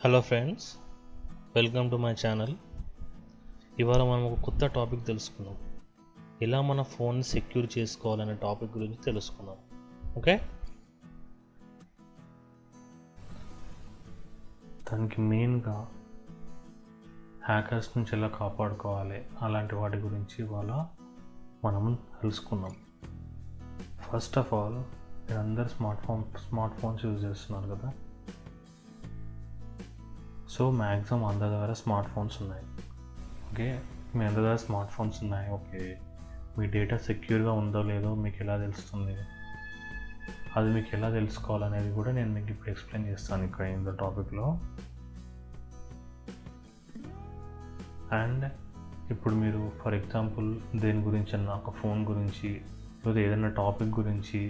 Hello friends, welcome to my channel. ఇవాళ మనం ఒక కొత్త టాపిక్ తెలుసుకుందాం. ఎలా మన ఫోన్ సెక్యూర్ చేసుకోవాలనే టాపిక్ గురించి తెలుసుకుందాం. ఓకే, దానికి మెయిన్గా హ్యాకర్స్ నుంచి ఎలా కాపాడుకోవాలి అలాంటి వాటి గురించి ఇవాళ మనం తెలుసుకుందాం. ఫస్ట్ ఆఫ్ ఆల్, మీరందరూ స్మార్ట్ ఫోన్స్ యూజ్ చేస్తున్నారు కదా. సో మ్యాక్సిమం అందరి దగ్గర స్మార్ట్ ఫోన్స్ ఉన్నాయి. ఓకే, మీ అందరి దగ్గర స్మార్ట్ ఫోన్స్ ఉన్నాయి. ఓకే, మీ డేటా సెక్యూర్గా ఉందో లేదో మీకు ఎలా తెలుస్తుంది? అది మీకు ఎలా తెలుసుకోవాలనేది కూడా నేను మీకు ఇప్పుడు ఎక్స్ప్లెయిన్ చేస్తాను ఇక్కడ ఈ టాపిక్లో. అండ్ ఇప్పుడు మీరు ఫర్ ఎగ్జాంపుల్ దేని గురించి అన్న ఒక ఫోన్ గురించి లేదా ఏదైనా టాపిక్ గురించి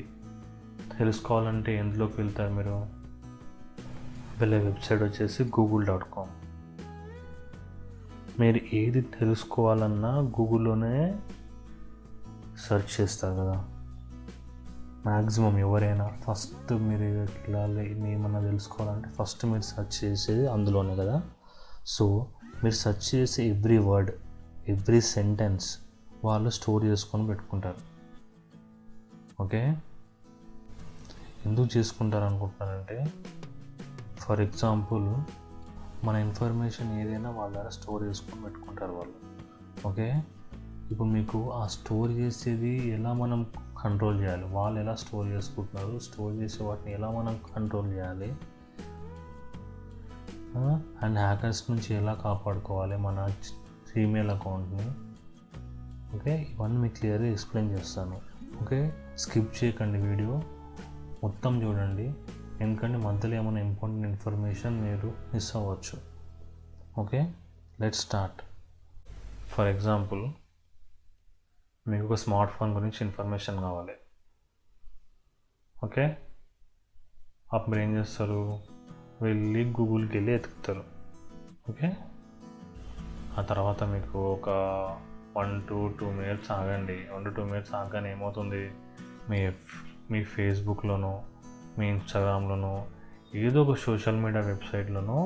తెలుసుకోవాలంటే ఎందులోకి వెళ్తారు మీరు? వెళ్ళే వెబ్సైట్ వచ్చేసి google.com. మీరు ఏది తెలుసుకోవాలన్నా గూగుల్లోనే సెర్చ్ చేస్తారు కదా మ్యాక్సిమం. ఎవరైనా ఫస్ట్ మీరు వెళ్ళాలి, ఏమన్నా తెలుసుకోవాలంటే ఫస్ట్ మీరు సెర్చ్ చేసేది అందులోనే కదా. సో మీరు సెర్చ్ చేసే ఎవ్రీ వర్డ్, ఎవ్రీ సెంటెన్స్ వాళ్ళు స్టోర్ చేసుకొని పెట్టుకుంటారు. ఓకే, ఎందుకు చేసుకుంటారు అనుకుంటున్నారంటే, ఫర్ ఎగ్జాంపుల్ మన ఇన్ఫర్మేషన్ ఏదైనా వాళ్ళ ద్వారా స్టోర్ చేసుకొని పెట్టుకుంటారు వాళ్ళు. ఓకే, ఇప్పుడు మీకు ఆ స్టోర్ చేసేది ఎలా మనం కంట్రోల్ చేయాలి, వాళ్ళు ఎలా స్టోర్ చేసుకుంటున్నారు, స్టోర్ చేసే వాటిని ఎలా మనం కంట్రోల్ చేయాలి, అండ్ హ్యాకర్స్ నుంచి ఎలా కాపాడుకోవాలి మన జీమెయిల్ అకౌంట్ని. ఓకే, ఇవన్నీ మీకు క్లియర్గా ఎక్స్ప్లెయిన్ చేస్తాను. ఓకే, స్కిప్ చేయకండి, వీడియో మొత్తం చూడండి, ఎందుకంటే మధ్యలో ఏమైనా ఇంపార్టెంట్ ఇన్ఫర్మేషన్ మీరు మిస్ అవ్వచ్చు. Okay, let's start. For example, మీకు ఒక స్మార్ట్ ఫోన్ గురించి ఇన్ఫర్మేషన్ కావాలి. ఓకే, అప్పుడు మీరు ఏం చేస్తారు? వెళ్ళి గూగుల్కి వెళ్ళి ఎతుకుతారు. ఓకే, ఆ తర్వాత మీకు ఒక 1-2 మినిట్స్ ఆగండి. 1-2 మినిట్స్ ఆగానే ఏమవుతుంది? మీ ఫేస్బుక్లోనో, మీ ఇన్స్టాగ్రామ్లోనో, ఏదో ఒక సోషల్ మీడియా వెబ్సైట్లోనో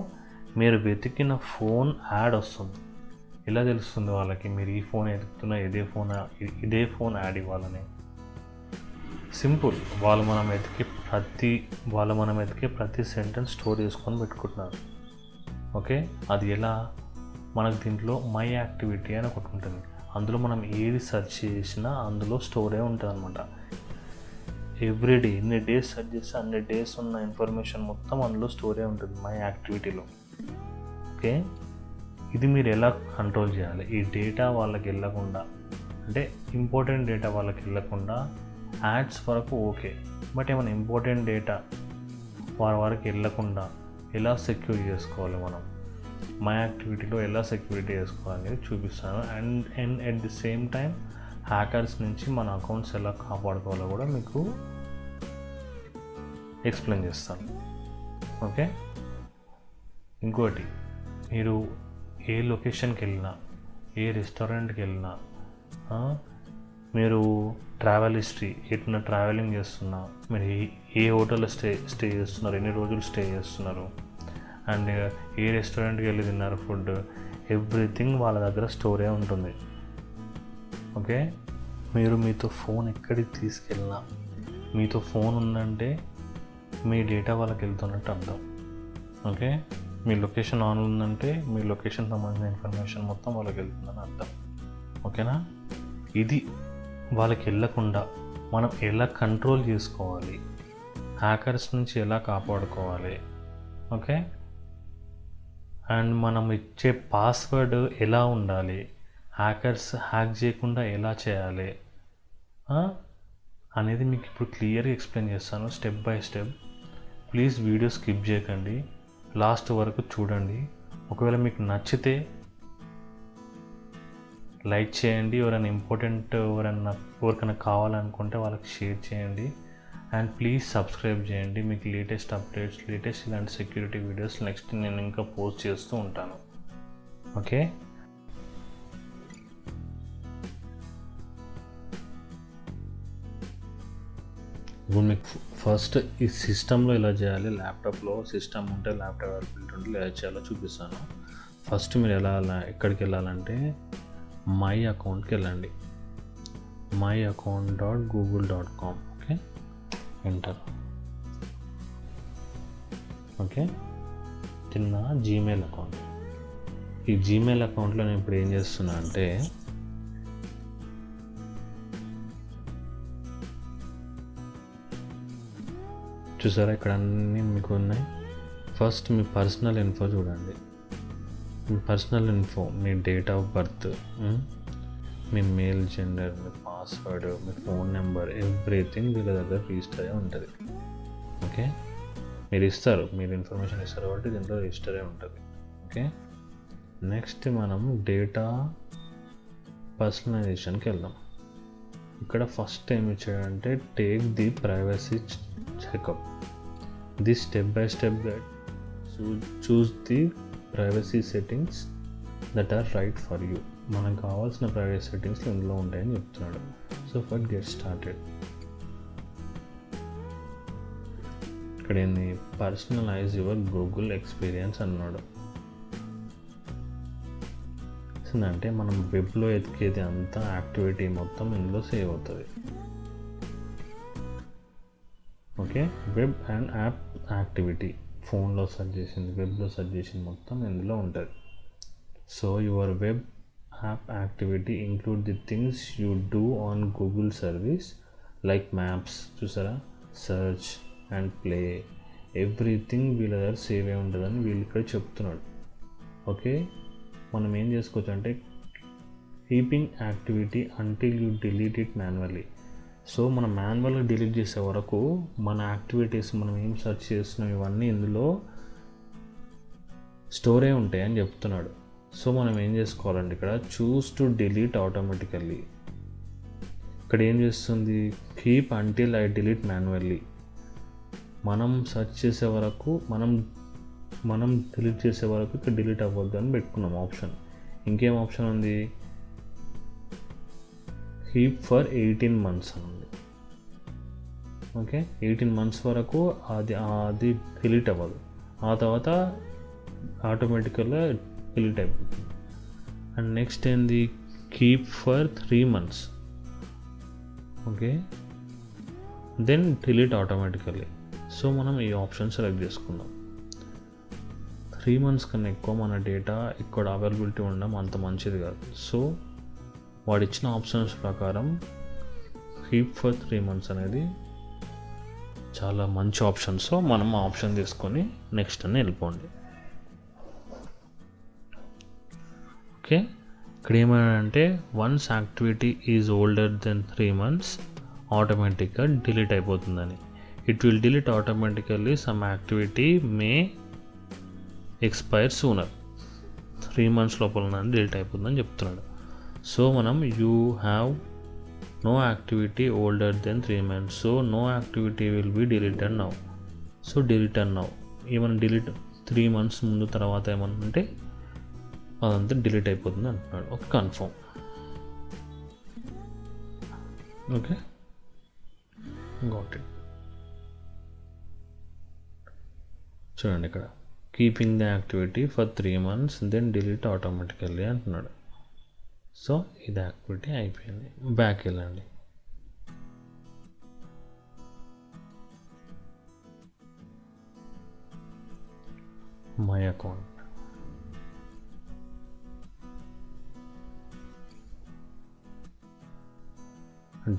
మీరు వెతికిన ఫోన్ యాడ్ వస్తుంది. ఎలా తెలుస్తుంది వాళ్ళకి మీరు ఈ ఫోన్ ఎదుగుతున్నా ఇదే ఫోన్ యాడ్ ఇవ్వాలని? సింపుల్, వాళ్ళు మనం వెతికే ప్రతి సెంటెన్స్ స్టోర్ చేసుకొని పెట్టుకుంటున్నారు. ఓకే, అది ఎలా? మనకు దీంట్లో మై యాక్టివిటీ అని ఒకటి ఉంటుంది. అందులో మనం ఏది సెర్చ్ చేసినా అందులో స్టోరే ఉంటుంది అనమాట. ఎవ్రీడే ఎన్ని డేస్ సెర్చ్ చేస్తే అన్ని డేస్ ఉన్న ఇన్ఫర్మేషన్ మొత్తం అందులో స్టోరే ఉంటుంది మై యాక్టివిటీలో. ఓకే, ఇది మీరు ఎలా కంట్రోల్ చేయాలి? ఈ డేటా వాళ్ళకి వెళ్ళకుండా, అంటే ఇంపార్టెంట్ డేటా వాళ్ళకి వెళ్ళకుండా, యాడ్స్ వరకు ఓకే, బట్ ఏమైనా ఇంపార్టెంట్ డేటా వరకు వెళ్ళకుండా ఎలా సెక్యూర్ చేసుకోవాలి మనం? మై యాక్టివిటీలో ఎలా సెక్యూరిటీ చేసుకోవాలనేది చూపిస్తాను. And at the same time hackers నుంచి మన అకౌంట్స్ ఎలా కాపాడుకోవాలో కూడా మీకు ఎక్స్ప్లెయిన్ చేస్తాను. ఓకే, ఇంకోటి, మీరు ఏ లొకేషన్కి వెళ్ళినా, ఏ రెస్టారెంట్కి వెళ్ళినా, మీరు ట్రావెల్ హిస్టరీ, ఎట్లా ట్రావెలింగ్ చేస్తున్నా, మీరు ఏ హోటల్లో స్టే చేస్తున్నారు, ఎన్ని రోజులు స్టే చేస్తున్నారు, అండ్ ఏ రెస్టారెంట్కి వెళ్ళి తిన్నారు ఫుడ్, ఎవ్రీథింగ్ వాళ్ళ దగ్గర స్టోరే ఉంటుంది. ఓకే, మీరు మీతో ఫోన్ ఎక్కడికి తీసుకెళ్ళినా, మీతో ఫోన్ ఉందంటే మీ డేటా వాళ్ళకి వెళ్తున్నట్టు అర్థం. ఓకే, మీ లొకేషన్ ఆన్ ఉందంటే మీ లొకేషన్ సంబంధించిన ఇన్ఫర్మేషన్ మొత్తం వాళ్ళకి వెళ్తుందని అర్థం. ఓకేనా? ఇది వాళ్ళకి వెళ్ళకుండా మనం ఎలా కంట్రోల్ చేసుకోవాలి, హ్యాకర్స్ నుంచి ఎలా కాపాడుకోవాలి, ఓకే, అండ్ మనం ఇచ్చే పాస్వర్డ్ ఎలా ఉండాలి, హ్యాకర్స్ హ్యాక్ చేయకుండా ఎలా చేయాలి అనేది మీకు ఇప్పుడు క్లియర్గా ఎక్స్ప్లెయిన్ చేస్తాను, step by step. Please video skip చేయకండి, లాస్ట్ వరకు చూడండి. ఒకవేళ మీకు నచ్చితే లైక్ చేయండి, ఎవరికైనా కావాలనుకుంటే వాళ్ళకి షేర్ చేయండి, అండ్ ప్లీజ్ సబ్స్క్రైబ్ చేయండి. మీకు లేటెస్ట్ అప్డేట్స్, ఇలాంటి సెక్యూరిటీ వీడియోస్ నెక్స్ట్ నేను ఇంకా పోస్ట్ చేస్తూ ఉంటాను. ఓకే, ఇప్పుడు మీకు ఫస్ట్ ఈ సిస్టంలో ఇలా చేయాలి. ల్యాప్టాప్లో సిస్టమ్ ఉంటే ల్యాప్టాప్ అవైలబిలిటీ ఉంటే ఇలా చేయాలో చూపిస్తాను. ఫస్ట్ మీరు ఎక్కడికి వెళ్ళాలంటే మై అకౌంట్కి వెళ్ళండి. myaccount.google.com. Okay, enter. ఓకే, చిన్న జీమెయిల్ అకౌంట్. ఈ జీమెయిల్ అకౌంట్లో నేను ఇప్పుడు ఏం చేస్తున్నా అంటే చూసారా ఇక్కడ అన్నీ మీకు ఉన్నాయి. ఫస్ట్ మీ పర్సనల్ ఇన్ఫో చూడండి. మీ పర్సనల్ ఇన్ఫో, మీ డేట్ ఆఫ్ బర్త్, మీ మెయిల్, జెండర్, మీ పాస్వర్డ్, మీ ఫోన్ నెంబర్, ఎవ్రీథింగ్ వీళ్ళ దగ్గర రిజిస్టర్ అయి ఉంటుంది. ఓకే, మీరు ఇస్తారు, మీరు ఇన్ఫర్మేషన్ ఇస్తారు కాబట్టి దీంట్లో రిజిస్టర్ అయి ఉంటుంది. ఓకే, నెక్స్ట్ మనం డేటా పర్సనలైజేషన్కి వెళ్దాం. ఇక్కడ ఫస్ట్ ఏం ఇచ్చాడంటే take the privacy checkup. This step by step guide, choose the privacy settings that are right for you. మనకు కావాల్సిన ప్రైవసీ సెట్టింగ్స్ ఇందులో ఉంటాయని చెప్తున్నాడు. So for get started. ఇక్కడ ఏంది, పర్సనలైజ్ యువర్ గూగుల్ ఎక్స్పీరియన్స్ అన్నాడు. అంటే మనం వెబ్లో ఎతికేది అంతా యాక్టివిటీ మొత్తం ఇందులో సేవ్ అవుతుంది. Okay, web and app activity, ఫోన్లో సెర్చ్ చేసింది, వెబ్లో సెర్చ్ చేసింది మొత్తం ఇందులో ఉంటుంది. So your web app activity include the things you do on Google service like maps, చూసారా, సర్చ్ అండ్ ప్లే, ఎవ్రీథింగ్ వీళ్ళ దగ్గర సేవ్ అయి ఉంటుందని వీళ్ళు ఇక్కడ చెప్తున్నాడు. ఓకే, మనం ఏం చేసుకోవచ్చు అంటే keeping activity until you delete it manually. So మనం మాన్యువల్గా డిలీట్ చేసే వరకు మన యాక్టివిటీస్, మనం ఏం సెర్చ్ చేస్తున్నాం ఇవన్నీ ఇందులో స్టోర్ అయి ఉంటాయి అని చెప్తున్నాడు. సో మనం ఏం చేసుకోవాలంటే ఇక్కడ చూస్ టు డిలీట్ ఆటోమేటికల్లీ. ఇక్కడ ఏం చేస్తుంది, keep until I delete manually. మనం సెర్చ్ చేసే వరకు, మనం డిలీట్ చేసే వరకు ఇక్కడ డిలీట్ అవ్వద్దు అని పెట్టుకున్నాం ఆప్షన్. ఇంకేం ఆప్షన్ ఉంది, కీప్ ఫర్ 18 months అని ఉంది. ఓకే, 18 months వరకు అది డిలీట్ అవ్వదు, ఆ తర్వాత ఆటోమేటికల్గా డిలీట్ అయిపోతుంది. అండ్ నెక్స్ట్ ఏంది, keep for 3 months. Okay, then delete automatically. So మనం ఈ ఆప్షన్ సెలెక్ట్ చేసుకుందాం. 3 months కన్నా ఎక్కువ మన డేటా ఇక్కడ అవైలబిలిటీ ఉండడం అంత మంచిది కాదు. సో వాడు ఇచ్చిన ఆప్షన్స్ ప్రకారం కీప్ ఫర్ 3 months అనేది చాలా మంచి ఆప్షన్. సో మనం ఆ ఆప్షన్ తీసుకొని నెక్స్ట్ అని వెళ్ళిపోండి. ఓకే, ఇక్కడ ఏమంటే once activity is older than 3 months ఆటోమేటిక్గా డిలీట్ అయిపోతుందని. It will delete automatically, some activity may expire sooner. 3 months లోపల డిలీట్ అయిపోతుందని చెప్తున్నాడు. సో మనం you have no activity older than 3 months, so no activity will be deleted now. So deleted now, ఏమైనా delete 3 months ముందు తర్వాత ఏమన్నా ఉంటే అదంతా డిలీట్ అయిపోతుంది అంటున్నాడు. Okay, confirm. Okay, got it. చూడండి ఇక్కడ keeping the activity for 3 months then delete automatically అంటున్నాడు. సో ఇది యాక్టివిటీ అయిపోయింది. బ్యాక్ వెళ్ళండి. My account,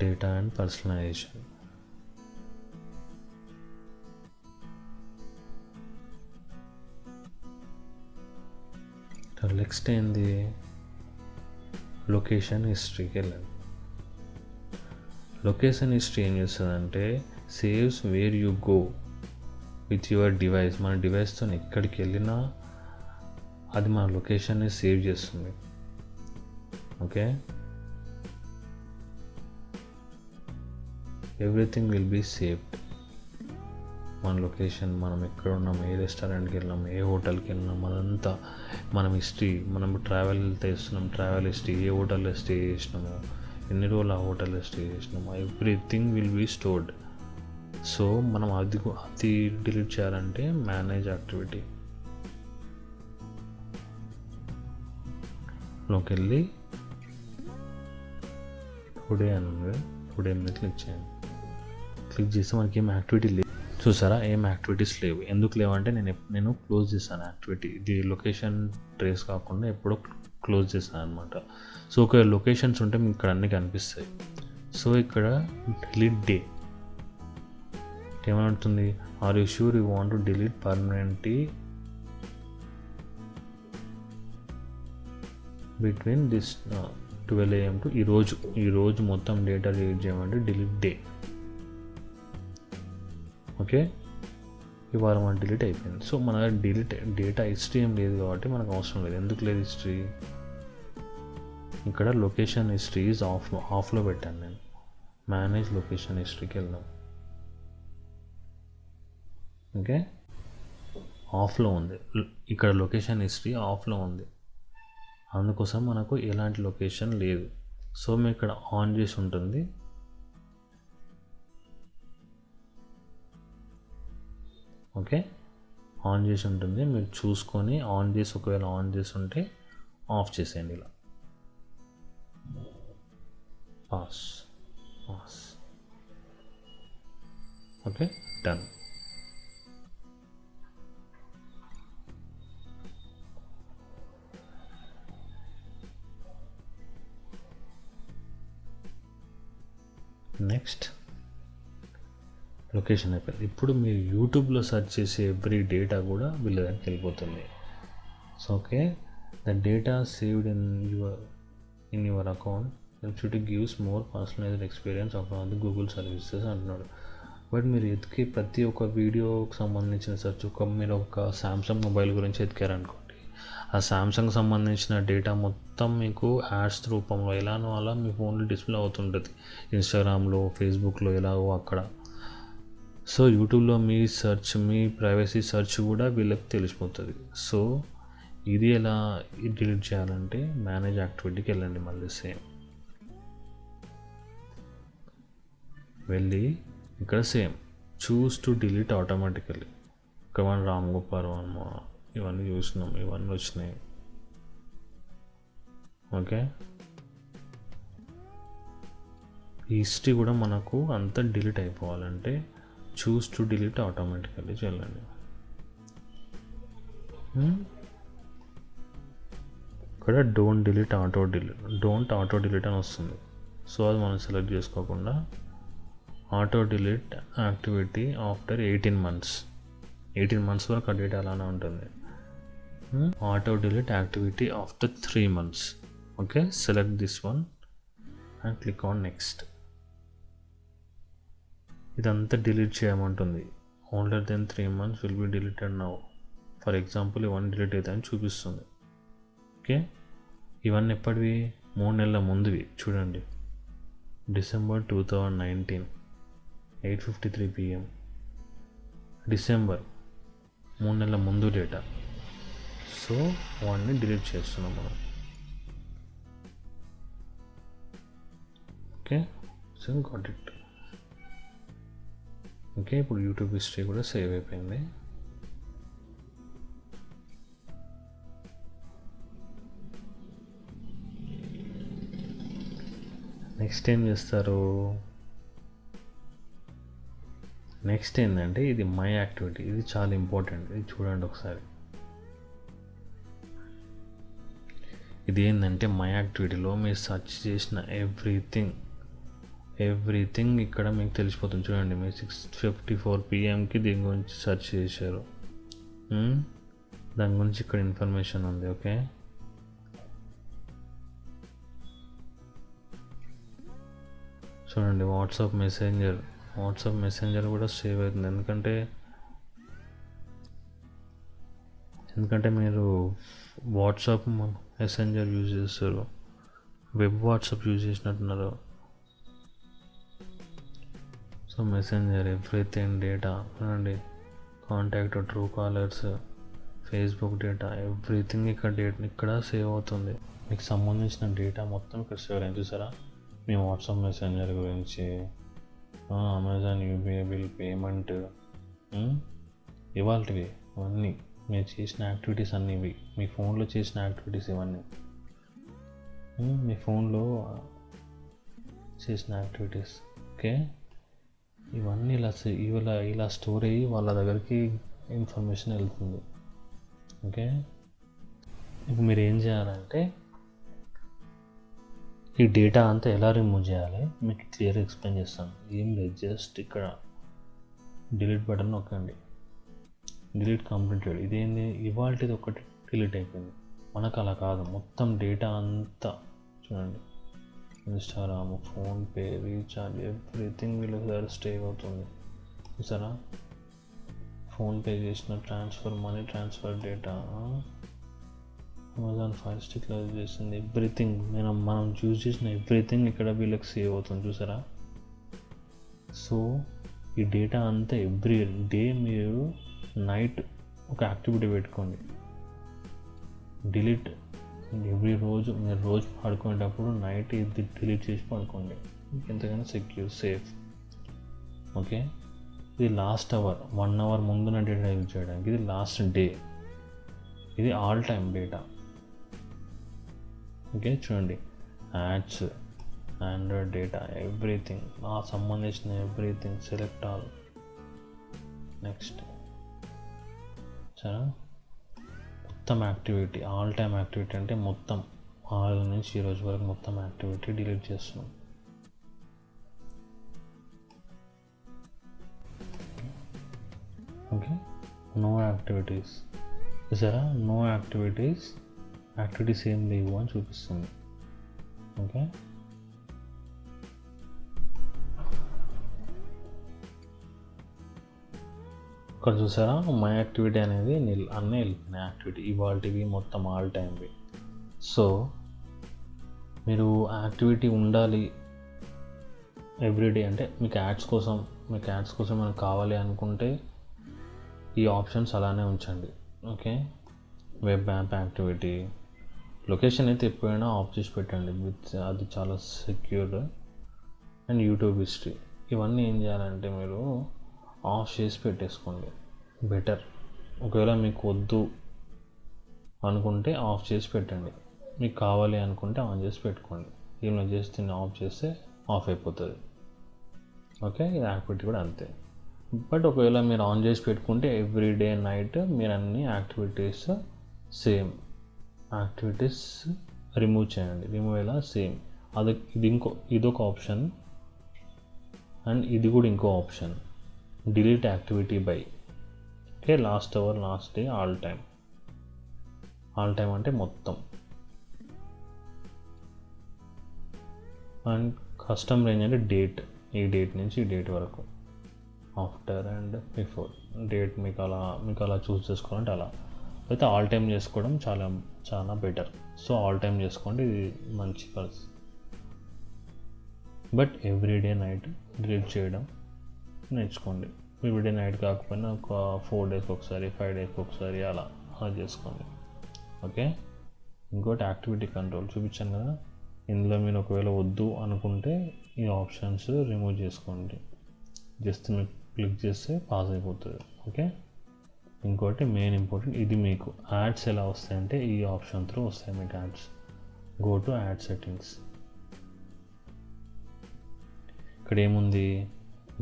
data and personalisation. Next ఏంది, లొకేషన్ హిస్టరీకి వెళ్ళండి. లొకేషన్ హిస్టరీ ఏం చేస్తుందంటే saves where you go with your device. మన డివైస్తో ఎక్కడికి వెళ్ళినా అది మన లొకేషన్ని సేవ్ చేస్తుంది. Okay, everything will be saved. మన లొకేషన్, మనం ఎక్కడ ఉన్నాం, ఏ రెస్టారెంట్కి వెళ్ళినాం, ఏ హోటల్కి వెళ్ళినాం, అదంతా మనం హిస్టరీ, మనం ట్రావెల్ చేస్తున్నాం, ట్రావెల్ హిస్టరీ, ఏ హోటల్లో స్టే చేసినాము, ఎన్ని రోజులు ఆ హోటల్లో స్టే చేసినాము, everything will be stored. So మనం అది డిలీట్ చేయాలంటే మేనేజ్ యాక్టివిటీ లోకి వెళ్ళి టుడే అని ఉంది, టుడే మీద క్లిక్ చేయండి. క్లిక్ చేస్తే మనకి ఏం యాక్టివిటీ లేదు. చూసారా, ఏం యాక్టివిటీస్ లేవు. ఎందుకు లేవంటే నేను క్లోజ్ చేశాను యాక్టివిటీ. ఇది లొకేషన్ ట్రేస్ కాకుండా ఎప్పుడో క్లోజ్ చేశాను అనమాట. సో ఒక లొకేషన్స్ ఉంటే మీకు ఇక్కడ అన్నీ కనిపిస్తాయి. సో ఇక్కడ డిలీట్ డే ఏమంటుంది, are you sure you want to delete permanently between this 12 AM to ఈరోజు మొత్తం డేటా డిలీట్ చేయమంటే డిలీట్ డే. ఓకే, ఇవాళ మన డిలీట్ అయిపోయింది. సో మన డేటా హిస్టరీ ఏం లేదు కాబట్టి మనకు అవసరం లేదు. ఎందుకు లేదు హిస్టరీ? ఇక్కడ లొకేషన్ హిస్టరీ ఈజ్ ఆఫ్లో పెట్టాను నేను. మేనేజ్ లొకేషన్ హిస్టరీకి వెళ్దాం. ఓకే, ఆఫ్లో ఉంది. ఇక్కడ లొకేషన్ హిస్టరీ ఆఫ్లో ఉంది, అందుకోసం మనకు ఎలాంటి లొకేషన్ లేదు. సో మీరు ఇక్కడ ఆన్ చేసి ఉంటుంది. ఓకే, ఆన్ చేసి ఉంటుంది. మీరు చూసుకొని ఆన్ చేసి, ఒకవేళ ఆన్ చేసి ఉంటే ఆఫ్ చేసేయండి ఇలా. Pass. Okay, done. Next location అయిపోయింది. ఇప్పుడు మీరు యూట్యూబ్లో సెర్చ్ చేసే ఎవ్రీ డేటా కూడా వీళ్ళ దగ్గరికి వెళ్ళిపోతుంది. So okay, the data saved in your account should gives more personalised experience across the Google services అంటున్నాడు. బట్ మీరు ఎతికే ప్రతి ఒక్క వీడియోకి సంబంధించిన సెర్చ్, మీరు ఒక శాంసంగ్ మొబైల్ గురించి ఎతికారనుకోండి, ఆ శాంసంగ్ సంబంధించిన డేటా మొత్తం మీకు యాడ్స్ రూపంలో ఎలానో అలా మీ ఫోన్లో డిస్ప్లే అవుతుంటుంది. ఇన్స్టాగ్రామ్లో, ఫేస్బుక్లో ఎలాగో అక్కడ. సో యూట్యూబ్లో మీ ప్రైవసీ సెర్చ్ కూడా వీళ్ళకి తెలిసిపోతుంది. సో ఇది ఎలా డిలీట్ చేయాలంటే మేనేజ్ యాక్టివిటీకి వెళ్ళండి. మళ్ళీ సేమ్ వెళ్ళి ఇక్కడ same choose to delete automatically. ఇక్కడ మనం రామ్ గోపాల్ వర్మ ఇవన్నీ చూసినాం, ఇవన్నీ వచ్చినాయి. ఓకే, ఈ హిస్టరీ కూడా మనకు అంతా డిలీట్ అయిపోవాలంటే చూస్ టు డిలీట్ ఆటోమేటికల్లీ చేయాలండి. ఇక్కడ డోంట్ ఆటో డిలీట్ అని వస్తుంది. సో అది మనం సెలెక్ట్ చేసుకోకుండా auto delete activity after 18 months. 18 months వరకు ఆ డేటా అలానే ఉంటుంది. Auto delete activity after 3 months. Okay, select this one and click on next. ఇదంతా డిలీట్ చేయమంటుంది. Older than 3 months will be deleted now. For example ఇవన్నీ delete అవుతాయని చూపిస్తుంది. Okay, ఇవన్నీ ఎప్పటివి? 3 నెలల ముందువి. చూడండి, December 2019 8:53 PM. డిసెంబర్ 3 నెలల ముందు డేటా. సో వాడిని డిలీట్ చేస్తున్నాం మనం. Okay, so got it. Okay, ఇప్పుడు యూట్యూబ్ హిస్టరీ కూడా సేవ్ అయిపోయింది. నెక్స్ట్ ఏం చేస్తారు? నెక్స్ట్ ఏంటంటే ఇది మై యాక్టివిటీ. ఇది చాలా ఇంపార్టెంట్. ఇది చూడండి ఒకసారి. ఇది ఏంటంటే మై యాక్టివిటీలో మీరు సెర్చ్ చేసిన ఎవ్రీథింగ్ ఇక్కడ మీకు తెలిసిపోతుంది. చూడండి, మీరు 6:54 PMకి దీని గురించి సెర్చ్ చేశారు. దాని గురించి ఇక్కడ ఇన్ఫర్మేషన్ ఉంది. ఓకే, చూడండి, వాట్సాప్ మెసెంజర్ కూడా సేవ్ అవుతుంది. ఎందుకంటే మీరు వాట్సాప్ మెసెంజర్ యూజ్ చేస్తారు, వెబ్ వాట్సాప్ యూజ్ చేసినట్టున్నారు. సో మెసెంజర్ ఎవ్రీథింగ్ డేటా చూడండి, contact, Truecallers, Facebook data, everything ఇక్కడ సేవ్ అవుతుంది. మీకు సంబంధించిన డేటా మొత్తం ఇక్కడ సేవ్ అయింది. చూసారా, మీ వాట్సాప్ మెసెంజర్ గురించి, అమెజాన్ యూపీఐ బిల్ పేమెంట్, ఇవాళవి అవన్నీ మీరు చేసిన యాక్టివిటీస్ అన్నీ ఇవి మీ ఫోన్లో చేసిన యాక్టివిటీస్ ఇవన్నీ మీ ఫోన్లో చేసిన యాక్టివిటీస్. ఓకే, ఇవన్నీ ఇలా స్టోర్ అయ్యి వాళ్ళ దగ్గరికి ఇన్ఫర్మేషన్ వెళ్తుంది. ఓకే, ఇప్పుడు మీరు ఏం చేయాలంటే ఈ డేటా అంతా ఎలా రిమూవ్ చేయాలి మీకు క్లియర్గా ఎక్స్ప్లెయిన్ చేస్తాను. ఏం లేదు, జస్ట్ ఇక్కడ డిలీట్ బటన్ నొక్కండి. Delete completed. ఇదేంది, ఇవాళది ఒకటి డిలీట్ అయిపోయింది. మనకు అలా కాదు, మొత్తం డేటా అంతా చూడండి. ఇన్స్టాగ్రామ్, ఫోన్పే, రీఛార్జ్, ఎవ్రీథింగ్ వీళ్ళకి స్టేవ్ అవుతుంది. చూసారా, ఫోన్పే చేసిన transfer, money transfer data, Amazon fire స్టిక్లో చేసింది ఎవ్రీథింగ్, మనం చూస్ చేసిన ఎవ్రీథింగ్ ఇక్కడ వీళ్ళకి సేవ్ అవుతుంది. చూసారా, సో ఈ డేటా అంతా ఎవ్రీ డే మీరు నైట్ ఒక యాక్టివిటీ పెట్టుకోండి. డిలీట్ ఎవ్రీ రోజు, మీరు రోజు పడుకునేటప్పుడు నైట్ ఇది డిలీట్ చేసి పడుకోండి. ఎంతగానో సెక్యూర్, సేఫ్. ఓకే, ఇది లాస్ట్ అవర్, 1 అవర్ ముందున్న డేటా యూజ్ చేయడానికి. ఇది లాస్ట్ డే, ఇది ఆల్ టైమ్ డేటా. ఓకే, చూడండి, యాడ్స్, ఆండ్రాయిడ్ డేటా, ఎవ్రీథింగ్, సంబంధించిన ఎవ్రీథింగ్, సెలెక్ట్ ఆల్. నెక్స్ట్ సరే, మొత్తం యాక్టివిటీ, ఆల్ టైమ్ యాక్టివిటీ అంటే మొత్తం 6 నుంచి ఈ రోజు వరకు మొత్తం యాక్టివిటీ డిలీట్ చేస్తున్నాం. Okay, no activities. సరే, నో యాక్టివిటీస్ ఏం లేవు అని చూపిస్తుంది. ఓకే, ఇక్కడ చూసారా, మై యాక్టివిటీ అనేది అన్నీ వెళ్ళిపోయినాయి. యాక్టివిటీ ఇవాళవి మొత్తం ఆల్ టైమ్వి. సో మీరు యాక్టివిటీ ఉండాలి ఎవ్రీడే అంటే మీకు యాడ్స్ కోసం మనకు కావాలి అనుకుంటే ఈ ఆప్షన్స్ అలానే ఉంచండి. Okay, web app activity, location అయితే ఎప్పుడైనా ఆఫ్ చేసి పెట్టండి, అది చాలా సెక్యూర్డ్. అండ్ యూట్యూబ్ హిస్టరీ, ఇవన్నీ ఏం చేయాలంటే మీరు ఆఫ్ చేసి పెట్టేసుకోండి, బెటర్. ఒకవేళ మీకు వద్దు అనుకుంటే ఆఫ్ చేసి పెట్టండి, మీకు కావాలి అనుకుంటే ఆన్ చేసి పెట్టుకోండి. ఏమైనా చేస్తే ఆఫ్ చేస్తే ఆఫ్ అయిపోతుంది. ఓకే, ఇది యాక్టివిటీ కూడా అంతే. బట్ ఒకవేళ మీరు ఆన్ చేసి పెట్టుకుంటే ఎవ్రీడే నైట్ మీరు అన్ని యాక్టివిటీస్ రిమూవ్ చేయండి. రిమూవ్ ఎలా, సేమ్ అది, ఇదొక ఆప్షన్. అండ్ ఇది కూడా ఇంకో option, delete activity by. Okay, last hour, last day, all time అంటే మొత్తం. అండ్ కస్టమ్ రేంజ్ అంటే డేట్, ఈ డేట్ నుంచి ఈ డేట్ వరకు, ఆఫ్టర్ అండ్ బిఫోర్ డేట్ మీకు అలా చూస్ చేసుకోవాలంటే అలా. అయితే ఆల్ టైమ్ చేసుకోవడం చాలా చాలా బెటర్. సో ఆల్ టైమ్ చేసుకోండి, ఇది మంచి purse. But everyday night delete చేయడం నేర్చుకోండి. ఎవ్రీడే నైట్ కాకపోయినా ఒక 4 డేస్కి ఒకసారి, 5 డేస్కి ఒకసారి అలా చేసుకోండి. ఓకే, ఇంకోటి యాక్టివిటీ కంట్రోల్ చూపించాను కదా, ఇందులో మీరు ఒకవేళ వద్దు అనుకుంటే ఈ ఆప్షన్స్ రిమూవ్ చేసుకోండి. జస్ట్ మీరు క్లిక్ చేస్తే పాస్ అయిపోతుంది. ఓకే, ఇంకోటి మెయిన్ ఇంపార్టెంట్, ఇది మీకు యాడ్స్ ఎలా వస్తాయంటే ఈ ఆప్షన్ త్రూ వస్తాయి మీకు ads. Go to ad settings. ఇక్కడ ఏముంది,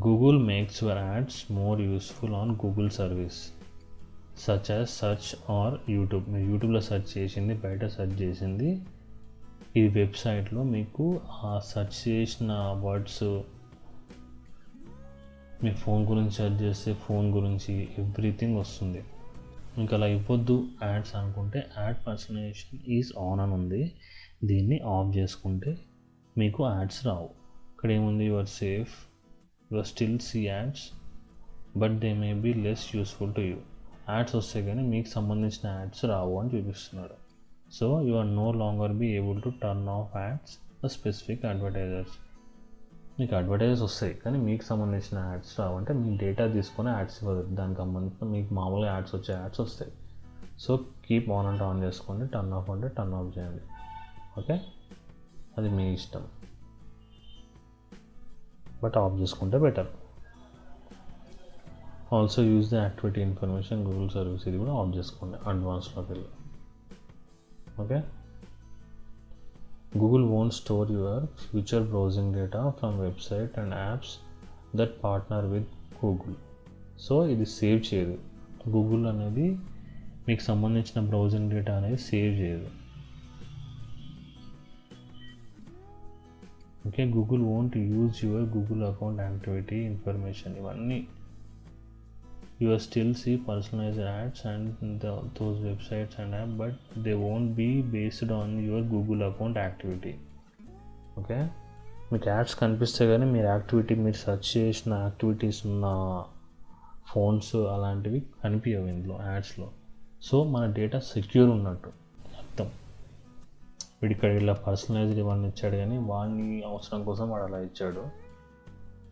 Google makes your ads more useful on Google service such as search or YouTube. మీరు యూట్యూబ్లో సెర్చ్ చేసింది, బయట సెర్చ్ చేసింది, ఈ వెబ్సైట్లో మీకు ఆ సెర్చ్ చేసిన వర్డ్స్, మీ ఫోన్ గురించి సెర్చ్ చేస్తే ఫోన్ గురించి ఎవ్రీథింగ్ వస్తుంది. మీకు అలా ఇవ్వద్దు యాడ్స్ అనుకుంటే యాడ్ పర్సనలైజేషన్ ఈజ్ ఆన్ అని ఉంది, దీన్ని ఆఫ్ చేసుకుంటే మీకు యాడ్స్ రావు. ఇక్కడ ఏముంది, your safe, your still see ads but they may be less useful to you. Ads వస్తాయి కానీ మీకు సంబంధించిన యాడ్స్ రావు అని చూపిస్తున్నాడు. So you are no longer be able to turn off ads for specific advertisers. మీకు అడ్వర్టైజర్స్ వస్తాయి కానీ మీకు సంబంధించిన యాడ్స్ రావంటే మీ డేటా తీసుకొని యాడ్స్ ఇవ్వదు, దానికి సంబంధించిన మీకు మామూలుగా యాడ్స్ వచ్చే యాడ్స్ వస్తాయి. సో కీప్ ఆన్ అంటే ఆన్ చేసుకోండి, టర్న్ ఆఫ్ అంటే టర్న్ ఆఫ్ చేయండి. ఓకే, అది మీ ఇష్టం. బట్ ఆఫ్ చేసుకుంటే better. Also use the activity information Google service, ఇది కూడా ఆఫ్ చేసుకోండి అడ్వాన్స్లోకి వెళ్ళి. Okay. Google won't store your future browsing data from website and apps that partner with Google. So ఇది save చేయదు. గూగుల్ అనేది మీకు సంబంధించిన బ్రౌజింగ్ డేటా అనేది సేవ్ చేయదు. Okay. Google won't use your Google account activity information. ఇవన్నీ you will still see personalized ads and those websites and app, but they won't be based on your Google account activity. Okay. మీకు ads కనిపిస్తాయి కానీ మీరు activity, మీరు search చేసిన activities ఉన్న phones అలాంటివి కనిపించవు ఇందులో యాడ్స్లో. సో మన డేటా సెక్యూర్ ఉన్నట్టు అర్థం. వీడిక్కడ ఇలా పర్సనలైజ్డ్ ఇవన్నీ ఇచ్చాడు కానీ వాడిని అవసరం కోసం వాడు అలా ఇచ్చాడు.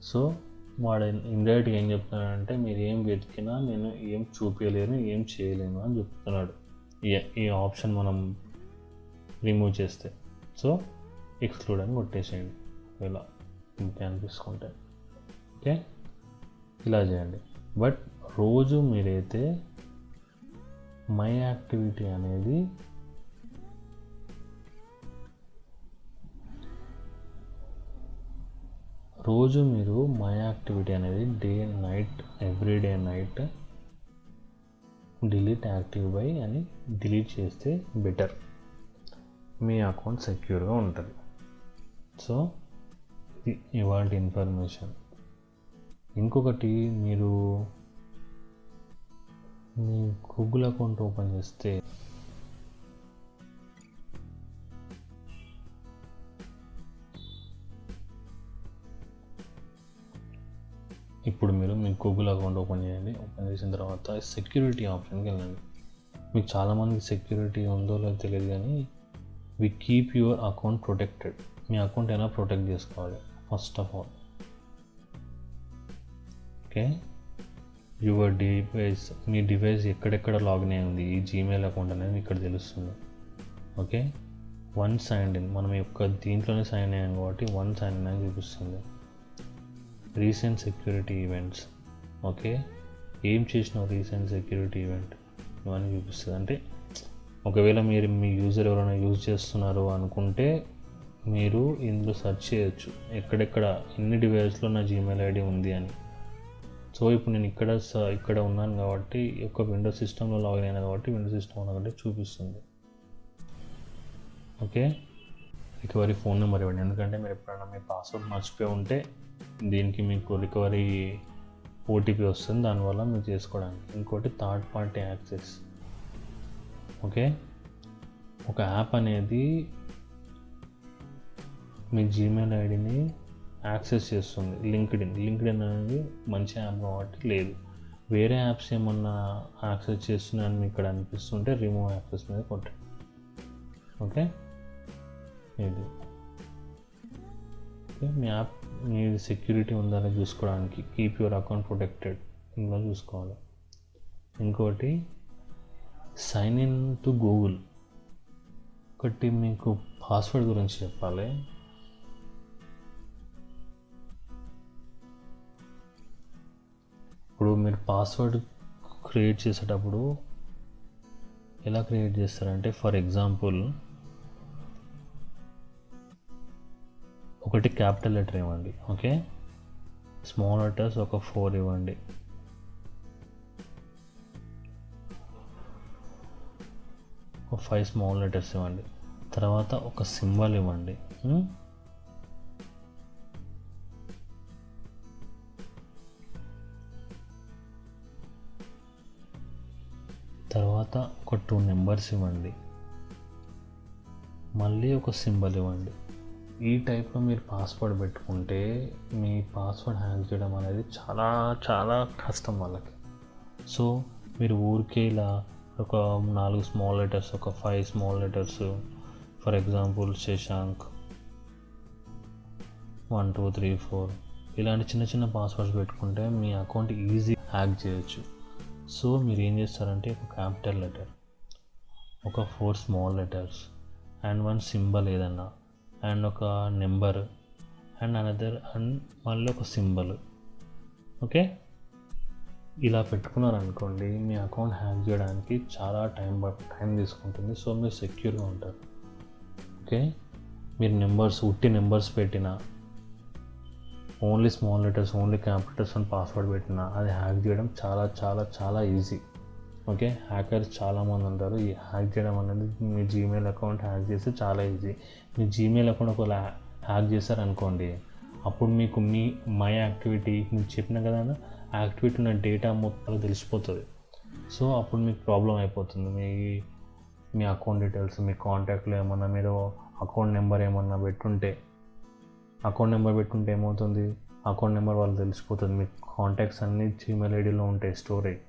సో వాడు ఇండైరెక్ట్గా ఏం చెప్తున్నాడంటే మీరు ఏం వెతికినా నేను ఏం చూపించలేను, ఏం చేయలేను అని చెప్తున్నాడు. ఈ ఆప్షన్ మనం రిమూవ్ చేస్తే. సో ఎక్స్క్లూడ్ అని కొట్టేసేయండి ఇలా ఇంకా అనిపిస్తుంటే. ఓకే. ఇలా చేయండి. బట్ రోజు మీరైతే మై యాక్టివిటీ అనేది రోజు మీరు మై యాక్టివిటీ అనేది day night everyday night delete active by అని డిలీట్ చేస్తే బెటర్. మీ అకౌంట్ సెక్యూర్గా ఉంటుంది. సో ఇది ఇవాళ ఇన్ఫర్మేషన్. ఇంకొకటి, మీరు మీ గూగుల్ అకౌంట్ ఓపెన్ చేస్తే ఇప్పుడు మీరు మీ గూగుల్ అకౌంట్ ఓపెన్ చేయండి. ఓపెన్ చేసిన తర్వాత సెక్యూరిటీ ఆప్షన్కి వెళ్ళండి. మీకు చాలామందికి సెక్యూరిటీ ఉందో లేదో తెలియదు కానీ we keep your account protected. మీ అకౌంట్ ఎలా ప్రొటెక్ట్ చేసుకోవాలి? First of all okay, your device, మీ డివైస్ ఎక్కడెక్కడ లాగిన్ అయి ఉంది, ఈ జీమెయిల్ అకౌంట్ అనేది ఇక్కడ తెలుస్తుంది. ఓకే. వన్ సైన్ ఇన్, మనం యొక్క దీంట్లోనే సైన్ అయ్యాం కాబట్టి వన్ సైన్ ఇన్ అని చూపిస్తుంది. Recent security events. ఓకే. ఏం చేసినావు రీసెంట్ సెక్యూరిటీ ఈవెంట్ ఇవన్నీ చూపిస్తుంది. అంటే ఒకవేళ మీరు మీ యూజర్ ఎవరైనా యూజ్ చేస్తున్నారు అనుకుంటే మీరు ఇందులో సెర్చ్ చేయొచ్చు ఎక్కడెక్కడ ఎన్ని డివైస్లో నా జీమెయిల్ ఐడి ఉంది అని. సో ఇప్పుడు నేను ఇక్కడ ఉన్నాను కాబట్టి ఒక విండోస్ సిస్టంలో లాగిన్ అయినా కాబట్టి విండోస్ సిస్టమ్ ఉన్నదంటే చూపిస్తుంది. ఓకే. రికవరీ ఫోన్ నెంబర్ ఇవ్వండి, ఎందుకంటే మీరు ఎప్పుడైనా మీ పాస్వర్డ్ మర్చిపోయి ఉంటే దీనికి మీకు రికవరీ ఓటీపీ వస్తుంది, దానివల్ల మీరు చేసుకోవడానికి. ఇంకోటి థర్డ్ పార్టీ యాక్సెస్. ఓకే. ఒక యాప్ అనేది మీ జీమెయిల్ ఐడిని యాక్సెస్ చేస్తుంది. లింక్డ్ఇన్ అనేది మంచి యాప్ కాబట్టి లేదు. వేరే యాప్స్ ఏమన్నా యాక్సెస్ చేస్తున్నాయని మీకు ఇక్కడ అనిపిస్తుంటే రిమూవ్ యాక్సెస్ మీద కొట్టండి. ఓకే. ఇది మీ యాప్ మీ సెక్యూరిటీ ఉందని చూసుకోవడానికి కీప్ యువర్ అకౌంట్ ప్రొటెక్టెడ్ ఇందులో చూసుకోవాలి. ఇంకోటి సైన్ ఇన్ టు గూగుల్. ఒకటి మీకు పాస్వర్డ్ గురించి చెప్పాలి. ఇప్పుడు మీరు పాస్వర్డ్ క్రియేట్ చేసేటప్పుడు ఎలా క్రియేట్ చేస్తారంటే, ఫర్ ఎగ్జాంపుల్ ఒకటి క్యాపిటల్ లెటర్ ఇవ్వండి. ఓకే. స్మాల్ లెటర్స్ ఒక 4 ఇవ్వండి. ఒక 5 స్మాల్ లెటర్స్ ఇవ్వండి. తర్వాత ఒక సింబల్ ఇవ్వండి. తర్వాత ఒక 2 నెంబర్స్ ఇవ్వండి. మళ్ళీ ఒక సింబల్ ఇవ్వండి. ఈ టైప్లో మీరు పాస్వర్డ్ పెట్టుకుంటే మీ పాస్వర్డ్ హ్యాక్ చేయడం అనేది చాలా చాలా కష్టం వాళ్ళకి. సో మీరు ఊరికే ఇలా ఒక 4 స్మాల్ లెటర్స్, ఒక 5 small letters, for example Shashank 1 2 3 4 ఇలాంటి చిన్న చిన్న పాస్వర్డ్స్ పెట్టుకుంటే మీ అకౌంట్ ఈజీ హ్యాక్ చేయొచ్చు. సో మీరు ఏం చేస్తారంటే ఒక క్యాపిటల్ లెటర్, ఒక 4 స్మాల్ లెటర్స్ అండ్ 1 సింబల్ ఏదన్నా అండ్ ఒక నెంబర్ అండ్ అనదర్ అండ్ మళ్ళీ ఒక సింబల్. ఓకే, ఇలా పెట్టుకున్నారనుకోండి మీ అకౌంట్ హ్యాక్ చేయడానికి చాలా టైం తీసుకుంటుంది. సో మీరు సెక్యూర్గా ఉంటారు. ఓకే, మీరు ఉట్టి నెంబర్స్ పెట్టినా, only small letters, only Capitals అని పాస్వర్డ్ పెట్టినా అది హ్యాక్ చేయడం చాలా చాలా చాలా ఈజీ. ఓకే, హ్యాకర్స్ చాలామంది ఉంటారు. ఈ హ్యాక్ చేయడం అనేది మీ జీమెయిల్ అకౌంట్ హ్యాక్ చేస్తే చాలా ఈజీ. మీ జీమెయిల్ అకౌంట్ ఒకవేళ హ్యాక్ చేశారనుకోండి, అప్పుడు మీకు మీ మై యాక్టివిటీ మీకు చెప్పిన కదా యాక్టివిటీ ఉన్న డేటా మొత్తం తెలిసిపోతుంది. సో అప్పుడు మీకు ప్రాబ్లం అయిపోతుంది. మీ అకౌంట్ డీటెయిల్స్, మీ కాంటాక్ట్లో ఏమన్నా మీరు అకౌంట్ నెంబర్ ఏమన్నా పెట్టుంటే ఏమవుతుంది, అకౌంట్ నెంబర్ వాళ్ళు తెలిసిపోతుంది. మీ కాంటాక్ట్స్ అన్నీ జీమెయిల్ ఐడిలో ఉంటాయి స్టోర్ అయ్యి.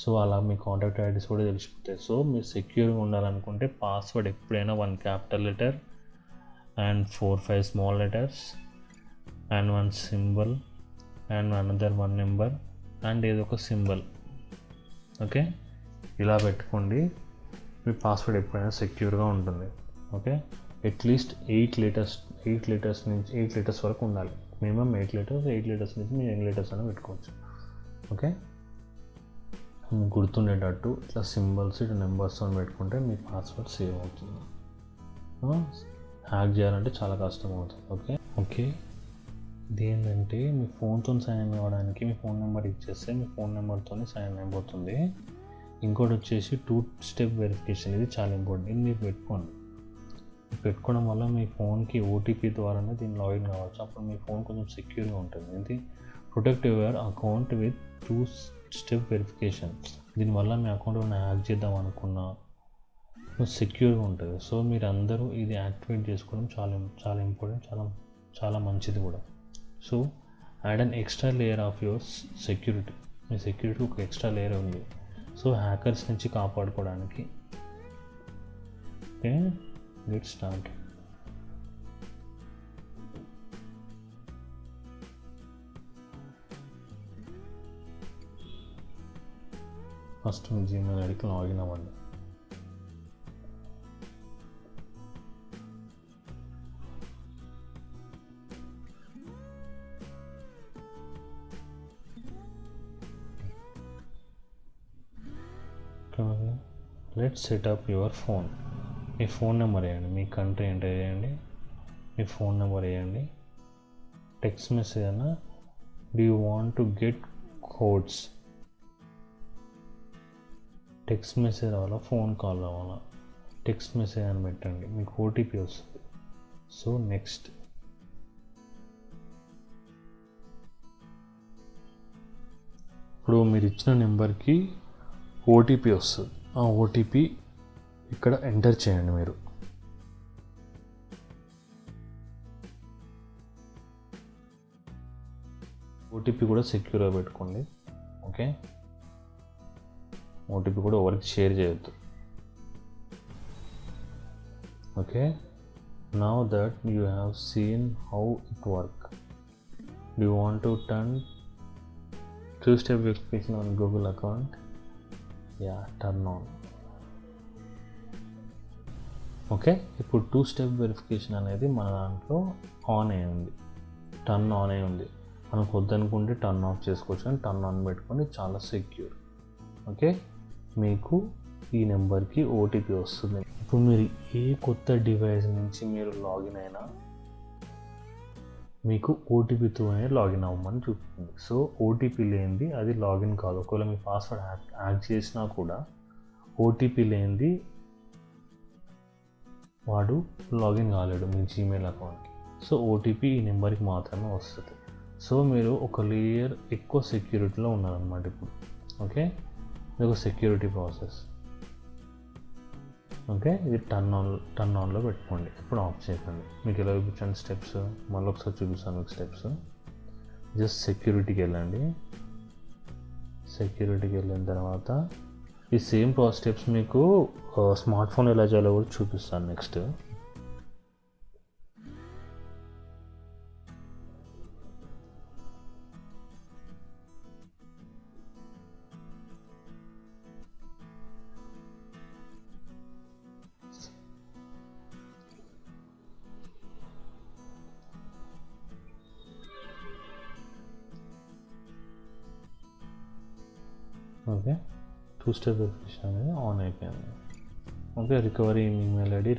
సో అలా మీ కాంటాక్ట్ ఐడీస్ కూడా తెలిసిపోతాయి. సో మీరు సెక్యూర్గా ఉండాలనుకుంటే పాస్వర్డ్ ఎప్పుడైనా 1 capital letter and 4-5 small letters and 1 symbol and another 1 number and ఏదో ఒక సింబల్. ఓకే, ఇలా పెట్టుకోండి. మీ పాస్వర్డ్ ఎప్పుడైనా సెక్యూర్గా ఉంటుంది. ఓకే, అట్లీస్ట్ 8 లీటర్స్ వరకు ఉండాలి. మినిమం 8 లీటర్స్ నుంచి మీరు ఎన్ని లీటర్స్ అయినా పెట్టుకోవచ్చు. ఓకే, గుర్తుండేటట్టు ఇట్లా సింబల్స్ ఇట్లా నెంబర్స్ అని పెట్టుకుంటే మీ పాస్వర్డ్ సేవ్ అవుతుంది. హ్యాక్ చేయాలంటే చాలా కష్టం అవుతుంది. ఓకే, ఇది ఏంటంటే మీ ఫోన్తో సైన్ ఇన్ అవ్వడానికి మీ ఫోన్ నెంబర్ ఇచ్చేస్తే మీ ఫోన్ నెంబర్తో సైన్ ఇన్ అయిపోతుంది. ఇంకోటి వచ్చేసి 2 స్టెప్ వెరిఫికేషన్. ఇది చాలా ఇంపార్టెంట్. ఇది మీరు పెట్టుకోవడం వల్ల మీ ఫోన్కి ఓటీపీ ద్వారానే దీన్ని లాగిన్ కావచ్చు. అప్పుడు మీ ఫోన్ కొంచెం సెక్యూర్గా ఉంటుంది. ఇది protect your account with 2 step verification. దీనివల్ల మీ అకౌంట్ హ్యాక్ చేద్దాం అనుకున్నా సెక్యూర్గా ఉంటుంది. సో మీరు అందరూ ఇది యాక్టివేట్ చేసుకోవడం చాలా చాలా ఇంపార్టెంట్, చాలా చాలా మంచిది కూడా. So add an extra layer of your security. Me security ఒక ఎక్స్ట్రా లేయర్ ఉంది. సో హ్యాకర్స్ నుంచి కాపాడుకోవడానికి. Okay, let's start. First me Gmail ఐడికి లాగిన్ అవ్వండి. Let's setup your phone. Me phone number వేయండి, మీ కంట్రీ ఎంటర్ చేయండి, మీ ఫోన్ నెంబర్ వేయండి. Text message అన్నా, do you want to get codes? Text message రావాలా, ఫోన్ కాల్ రావాలా? టెక్స్ట్ మెసేజ్ అని పెట్టండి, మీకు ఓటీపీ వస్తుంది. So next. ఇప్పుడు మీరు ఇచ్చిన నెంబర్కి ఓటీపీ వస్తుంది. ఆ ఓటీపీ ఇక్కడ ఎంటర్ చేయండి. మీరు ఓటీపీ కూడా సెక్యూర్గా పెట్టుకోండి. ఓకే, ఓటీపీ కూడా ఎవరికి షేర్ చేయొద్దు. Okay, now that you have seen how it work, do you want to turn 2-step verification on Google account? Yeah, turn on. Okay, ఇప్పుడు 2-step వెరిఫికేషన్ అనేది మన దాంట్లో ఆన్ అయి ఉంది, టర్న్ ఆన్ అయి ఉంది. మనకు వద్దనుకుంటే టర్న్ ఆఫ్ చేసుకోవచ్చు, కానీ టర్న్ ఆన్ పెట్టుకొని చాలా సెక్యూర్. ఓకే, మీకు ఈ నెంబర్కి ఓటీపీ వస్తుంది. ఇప్పుడు మీరు ఏ కొత్త డివైస్ నుంచి మీరు లాగిన్ అయినా మీకు ఓటీపీతోనే లాగిన్ అవ్వమని చూపుతుంది. సో ఓటీపీ లేనిది అది లాగిన్ కాదు. ఒకవేళ మీ పాస్వర్డ్ హ్యాక్ చేసినా కూడా ఓటీపీ లేనిది వాడు లాగిన్ కాలేడు మీ జీమెయిల్ అకౌంట్కి. సో ఓటీపీ ఈ నెంబర్కి మాత్రమే వస్తుంది. సో మీరు ఒక లేయర్ ఎక్కువ సెక్యూరిటీలో ఉన్నారనమాట ఇప్పుడు. ఓకే, ఇది ఒక సెక్యూరిటీ ప్రాసెస్. ఓకే, ఇది టర్న్ ఆన్లో పెట్టుకోండి. ఇప్పుడు ఆఫ్ చేయకండి. మీకు ఎలా చూపించండి స్టెప్స్, మళ్ళీ ఒకసారి చూపిస్తాను మీకు స్టెప్స్. జస్ట్ సెక్యూరిటీకి వెళ్ళండి. సెక్యూరిటీకి వెళ్ళిన తర్వాత ఈ సేమ్ స్టెప్స్ మీకు స్మార్ట్ ఫోన్ ఎలా చేయాలో కూడా చూపిస్తాను నెక్స్ట్. ఓకే, 2-step వెరిఫికేషన్ అనేది ఆన్ అయిపోయింది. ఓకే, రికవరీ ఈమెయిల్ ఐడి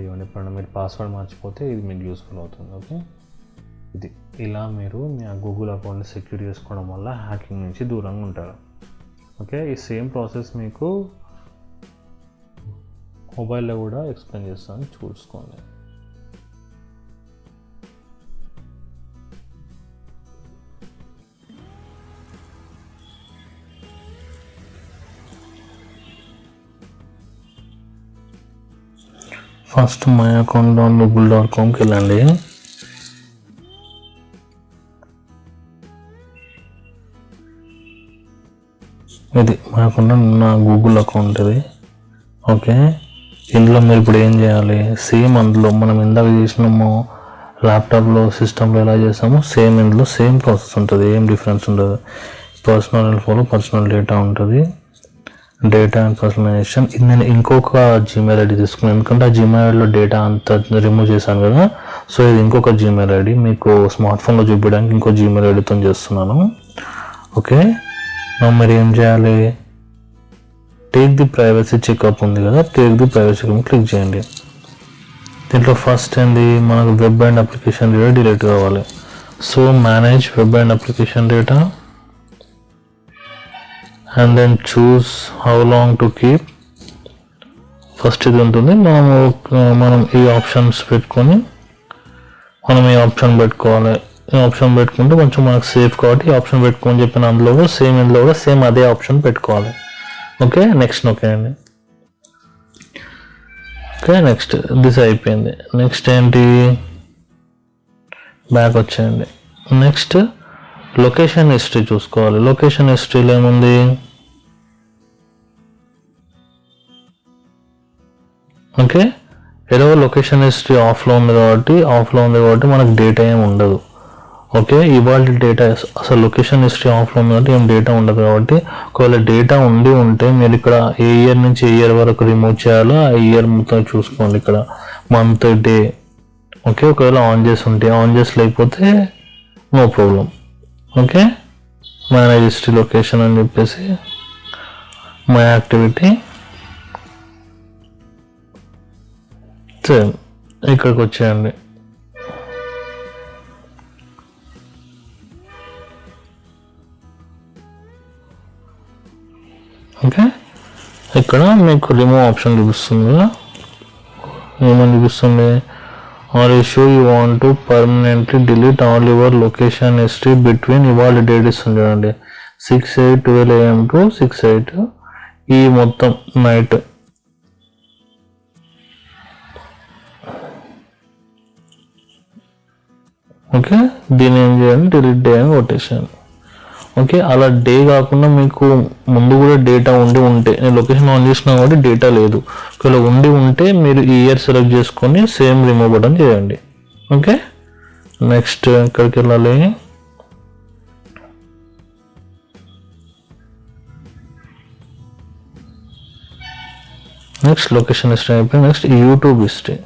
ఇవ్వండి. ఎప్పుడైనా మీరు పాస్వర్డ్ మర్చిపోతే ఇది మీకు యూస్ఫుల్ అవుతుంది. ఓకే, ఇది ఇలా మీరు మీ గూగుల్ అకౌంట్ని సెక్యూర్ చేసుకోవడం వల్ల హ్యాకింగ్ నుంచి దూరంగా ఉంటారు. ఓకే, ఈ సేమ్ ప్రాసెస్ మీకు మొబైల్లో కూడా ఎక్స్ప్లెయిన్ చేస్తాను, చూసుకోండి. ఫస్ట్ మై అకౌంట్ google.comకి వెళ్ళండి. ఇది మై అకౌంట్ నా గూగుల్ అకౌంట్ ఇది. ఓకే, ఇందులో మీరు ఇప్పుడు ఏం చేయాలి, సేమ్ అందులో మనం ఇందాక చేసినామో ల్యాప్టాప్లో సిస్టంలో ఎలా చేస్తామో సేమ్ ఇందులో సేమ్ ప్రాసెస్ ఉంటుంది, ఏం డిఫరెన్స్ ఉండదు. పర్సనల్ ఇన్ఫోలో పర్సనల్ డేటా ఉంటుంది, డేటా అండ్ పర్సనలైజేషన్. ఇది నేను ఇంకొక జీమెయిల్ ఐడి తీసుకున్నాను, ఎందుకంటే ఆ జీమెయిల్ ఐడిలో డేటా అంతా రిమూవ్ చేశాను కదా. సో ఇది ఇంకొక జీమెయిల్ ఐడి మీకు స్మార్ట్ ఫోన్లో చూపించడానికి ఇంకో జీమెయిల్ ఐడితో చేస్తున్నాను. ఓకే, మరి ఏం చేయాలి, టేక్ ది ప్రైవసీ చెకప్ ఉంది కదా, take the privacy checkup click చేయండి. దీంట్లో ఫస్ట్ ఏంది, మనకు web and application data delete కావాలి. So manage web and application data and then choose how long to keep. First ఇది ఉంటుంది, మనం ఈ ఆప్షన్స్ పెట్టుకొని ఈ ఆప్షన్ పెట్టుకోవాలి. ఈ ఆప్షన్ పెట్టుకుంటే కొంచెం మనకు సేఫ్ కాబట్టి ఈ ఆప్షన్ పెట్టుకొని చెప్పిన అందులో కూడా సేమ్ ఇందులో కూడా సేమ్ అదే ఆప్షన్ పెట్టుకోవాలి. ఓకే, నెక్స్ట్ నొక్కేయండి. ఓకే, నెక్స్ట్ దిస్ అయిపోయింది. నెక్స్ట్ ఏంటి, బ్యాక్ వచ్చేయండి. నెక్స్ట్ లొకేషన్ హిస్టరీ చూసుకోవాలి. లొకేషన్ హిస్టరీలో ఏముంది, ఓకే, ఏదో లొకేషన్ హిస్టరీ ఆఫ్లో ఉంది కాబట్టి మనకు డేటా ఏమి ఉండదు. ఓకే, ఇవాళ డేటా అసలు లొకేషన్ హిస్టరీ ఆఫ్లో ఉంది కాబట్టి ఏం డేటా ఉండదు. కాబట్టి ఒకవేళ డేటా ఉంటే మీరు ఇక్కడ ఏ ఇయర్ నుంచి ఏ ఇయర్ వరకు రిమూవ్ చేయాలో ఆ ఇయర్ మొత్తం చూసుకోండి. ఇక్కడ మంత్, డే. ఓకే, ఒకవేళ ఆన్ చేసి ఉంటే, ఆన్ చేసి లేకపోతే no problem. Okay, manage history location అని చెప్పేసి మై యాక్టివిటీ సేమ్ ఇక్కడికి వచ్చేయండి. ఓకే, ఇక్కడ మీకు రిమూవ్ ఆప్షన్ చూపిస్తుంది కదా, ఏమని చూపిస్తుంది, are issue you want to permanently delete all your location history between ఇవాళ డేట్ ఇస్తుంది చూడండి, 6/8/12 AM to 6/8 ఈ మొత్తం నైట్. ఓకే, దీన్ని ఏం చేయండి, డిలీట్ డే అని కొట్టేసాను. ఓకే, అలా డే కాకుండా మీకు ముందు కూడా డేటా ఉంటే, నేను లొకేషన్ ఆన్ చేసిన కాబట్టి డేటా లేదు, ఒకవేళ ఉంటే మీరు ఈ ఇయర్ సెలెక్ట్ చేసుకొని సేమ్ రిమూవ్ బటన్ చేయండి. ఓకే, నెక్స్ట్ ఎక్కడికి వెళ్ళాలి, నెక్స్ట్ లొకేషన్ హిస్టరీ అయిపోయి next YouTube history,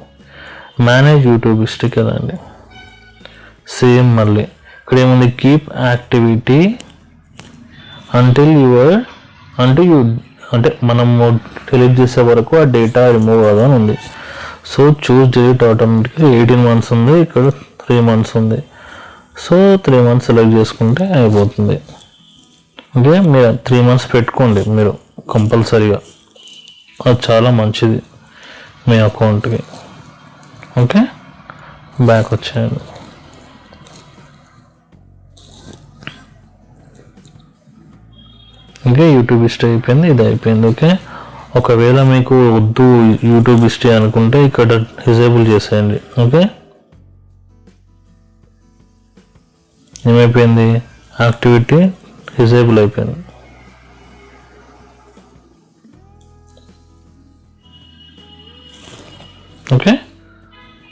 manage YouTube history కదండి. సేమ్ మళ్ళీ ఇక్కడ ఏముంది, కీప్ యాక్టివిటీ అంటిల్ అంటే మనం డిలీట్ చేసే వరకు ఆ డేటా రిమూవ్ కాదు అని ఉంది. సో చూస్ డిలీట్ ఆటోమేటిక్గా 18 months ఉంది, ఇక్కడ 3 months ఉంది. సో 3 months సెలెక్ట్ చేసుకుంటే అయిపోతుంది. ఓకే, మీరు 3 months పెట్టుకోండి మీరు కంపల్సరీగా, అది చాలా మంచిది మీ అకౌంట్కి. ఓకే, బ్యాక్ వచ్చేయండి. ఓకే, యూట్యూబ్ హిస్టరీ అయిపోయింది, ఇది అయిపోయింది. ఓకే, ఒకవేళ మీకు వద్దు యూట్యూబ్ హిస్టరీ అనుకుంటే ఇక్కడ డిజేబుల్ చేసేయండి. ఓకే, ఏమైపోయింది, యాక్టివిటీ డిజేబుల్ అయిపోయింది. ఓకే,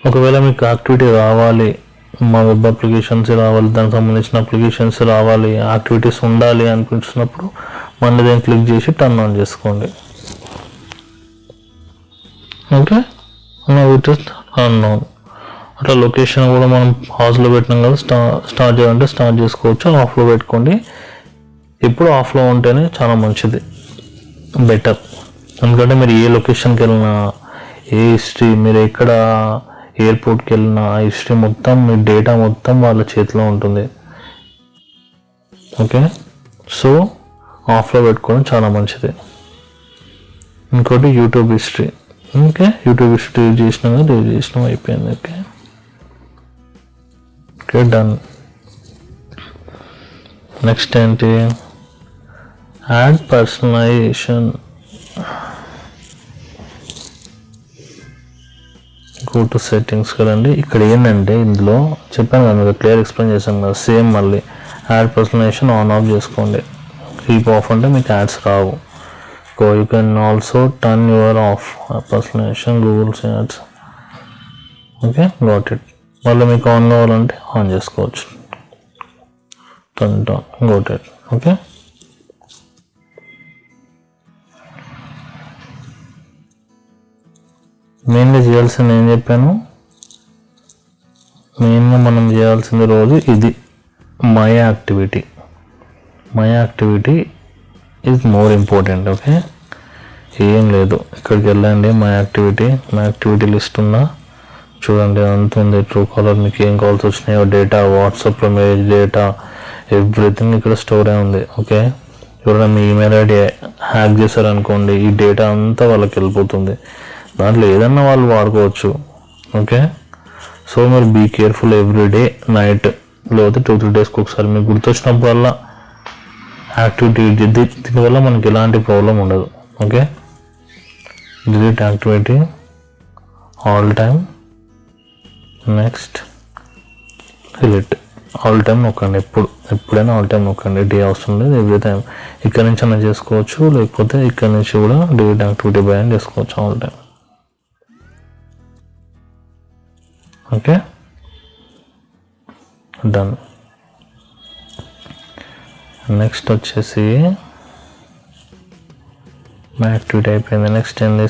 ఒకవేళ మీకు యాక్టివిటీ రావాలి, మా వెబ్ అప్లికేషన్స్ రావాలి, దానికి సంబంధించిన అప్లికేషన్స్ రావాలి, యాక్టివిటీస్ ఉండాలి అనిపించినప్పుడు మళ్ళీ దాన్ని క్లిక్ చేసి టర్న్ ఆన్ చేసుకోండి. Okay, it is turn on. అట్లా లొకేషన్ కూడా మనం హాస్లో పెట్టినాం కదా, స్టార్ట్ చేయాలంటే స్టార్ట్ చేసుకోవచ్చు, ఆఫ్లో పెట్టుకోండి. ఎప్పుడు ఆఫ్లో ఉంటేనే చాలా మంచిది, బెటర్. ఎందుకంటే మీరు ఏ లొకేషన్కి వెళ్ళినా, ఏ హిస్టరీ, మీరు ఎక్కడ ఎయిర్పోర్ట్కి వెళ్ళినా ఆ హిస్టరీ మొత్తం, మీ డేటా మొత్తం వాళ్ళ చేతిలో ఉంటుంది. ఓకే, సో ఆఫ్లో పెట్టుకోవడం చాలా మంచిది. ఇంకోటి YouTube history. Okay, YouTube history చేసినాం అయిపోయింది. Okay okay, done. నెక్స్ట్ ఏంటి, add personalisation. Go to settings కదండి. ఇక్కడ ఏంటంటే ఇందులో చెప్పాను కదా, మీకు క్లియర్ ఎక్స్ప్లెయిన్ చేశాను కదా, సేమ్ మళ్ళీ యాడ్ పర్సనలైజేషన్ ఆన్ ఆఫ్ చేసుకోండి. కీప్ ఆఫ్ అంటే మీకు ads Rao. You can also turn your of personalisation Google ads. Okay, got it. మళ్ళీ మీకు ఆన్ కావాలంటే ఆన్ చేసుకోవచ్చు. Turn it on, got it. Okay, మెయిన్గా చేయాల్సింది ఏం చెప్పాను, మెయిన్గా మనం చేయాల్సింది రోజు ఇది, my activity. My activity is more important. Okay, ఏం లేదు, ఇక్కడికి వెళ్ళండి, మై యాక్టివిటీ లిస్ట్ ఉందా చూడండి, అంత ఉంది. ట్రూ కాలర్ మీకు ఏం కాల్స్ వచ్చినాయో డేటా, వాట్సాప్లో మెసేజ్ డేటా, ఎవ్రీథింగ్ ఇక్కడ స్టోర్ అయి ఉంది. ఓకే, ఎవరైనా మీ ఈమెయిల్ ఐడి హ్యాక్ చేశారనుకోండి, ఈ డేటా అంతా వాళ్ళకి వెళ్ళిపోతుంది. దాంట్లో ఏదన్నా వాళ్ళు వాడుకోవచ్చు. ఓకే, సో మీరు బీ కేర్ఫుల్ ఎవ్రీడే నైట్, లేకపోతే 2-3 డేస్కి ఒకసారి మీకు గుర్తొచ్చినప్పుడల్లా యాక్టివిటీ. దీనివల్ల మనకి ఎలాంటి ప్రాబ్లం ఉండదు. Okay, delete activity all time. Next delete all time నొక్కండి, ఎప్పుడైనా ఆల్ టైమ్ నొక్కండి, డే అవసరం లేదు, ఎవ్రీ టైం. ఇక్కడ నుంచి అన్నా చేసుకోవచ్చు, లేకపోతే ఇక్కడ నుంచి కూడా డిలీట్ యాక్టివిటీ బై అని చేసుకోవచ్చు all time. Okay, done. Next వచ్చేసి మా యాక్టివిటీ అయిపోయింది. నెక్స్ట్ ఏంది,